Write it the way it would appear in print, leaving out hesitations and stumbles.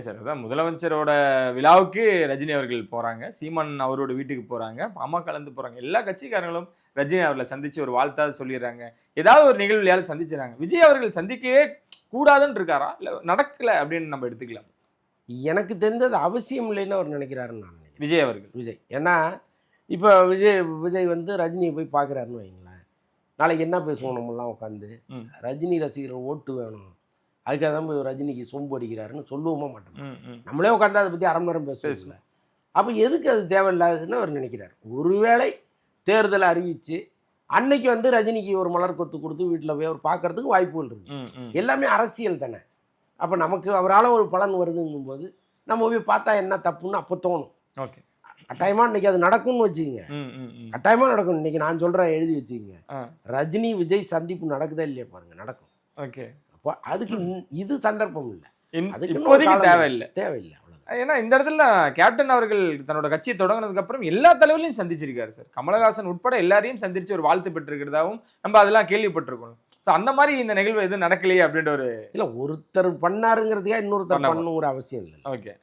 Sir அதான் முதலமைச்சரோட விழாவுக்கு ரஜினி அவர்கள் போறாங்க, சீமான் அவரோட வீட்டுக்கு போறாங்க, பாமக கலந்து போறாங்க. எல்லா கட்சிக்காரங்களும் ரஜினி அவர்களை சந்திச்சு ஒரு வாழ்த்தாவது சொல்லிடுறாங்க. ஏதாவது ஒரு நிகழ்வுலையாவது சந்திச்சுறாங்க. விஜய் அவர்கள் சந்திக்கவே கூடாதுன்னு இருக்காரா, இல்ல நடக்கல அப்படின்னு நம்ம எடுத்துக்கலாம்? எனக்கு தெரிந்தது அவசியம் இல்லைன்னு அவர் நினைக்கிறாருன்னு நான் நினைக்கிறேன். விஜய் அவர்கள். விஜய் ஏன்னா இப்போ விஜய் வந்து ரஜினியை போய் பார்க்குறாருன்னு வைங்களேன், நாளைக்கு என்ன பேசுவோம் நம்மளாம் உட்காந்து, ரஜினி ரசிகர்கள் ஓட்டு வேணும், அதுக்காக தான் போய் ரஜினிக்கு சொம்பு அடிக்கிறாருன்னு சொல்லுவோமா மாட்டோம். நம்மளே உட்காந்து அதை பற்றி அரை மணி நேரம் பேசுவோம்ல. அப்போ எதுக்கு அது தேவையில்லாததுன்னு அவர் நினைக்கிறார். ஒருவேளை தேர்தலை அறிவித்து அன்னைக்கு வந்து ரஜினிக்கு ஒரு மலர் கொத்து கொடுத்து வீட்டில் போய் அவர் பார்க்கறதுக்கு வாய்ப்புகள் இருக்குது. எல்லாமே அரசியல் தானே. அப்போ நமக்கு அவரால் ஒரு பலன் வருதுங்கும் போது நம்ம போய் பார்த்தா என்ன தப்புன்னு அப்போ தோணும். ஓகே, கட்டாயமாக இன்னைக்கு அது நடக்கும்னு வச்சுக்கோங்க. கட்டாயமாக நடக்கும். இன்னைக்கு நான் சொல்கிறேன், எழுதி வச்சுக்கோங்க. ரஜினி விஜய் சந்திப்பு நடக்குதா இல்லையா பாருங்க, நடக்கும். ஓகே, அப்போ அதுக்கு இது சந்தர்ப்பம் இல்லை, இப்போதைக்கு தேவையில்லை. தேவையில்லை. ஏன்னா இந்த இடத்துல கேப்டன் அவர்கள் தன்னோட கட்சியை தொடங்கினதுக்கு அப்புறம் எல்லா தலைவர்களையும் சந்திச்சிருக்காரு சார். கமலஹாசன் உட்பட எல்லாரையும் சந்திச்சு ஒரு வாழ்த்து பெற்றிருக்கிறதாவும் நம்ம அதெல்லாம் கேள்விப்பட்டிருக்கோம். ஸோ அந்த மாதிரி இந்த நிகழ்வு எதுவும் நடக்கலையே அப்படின்ற ஒரு இல்லை, ஒருத்தர் பண்ணாருங்கிறதுக்கா இன்னொருத்தர் பண்ணணுங்கிற அவசியம் இல்லை. ஓகே.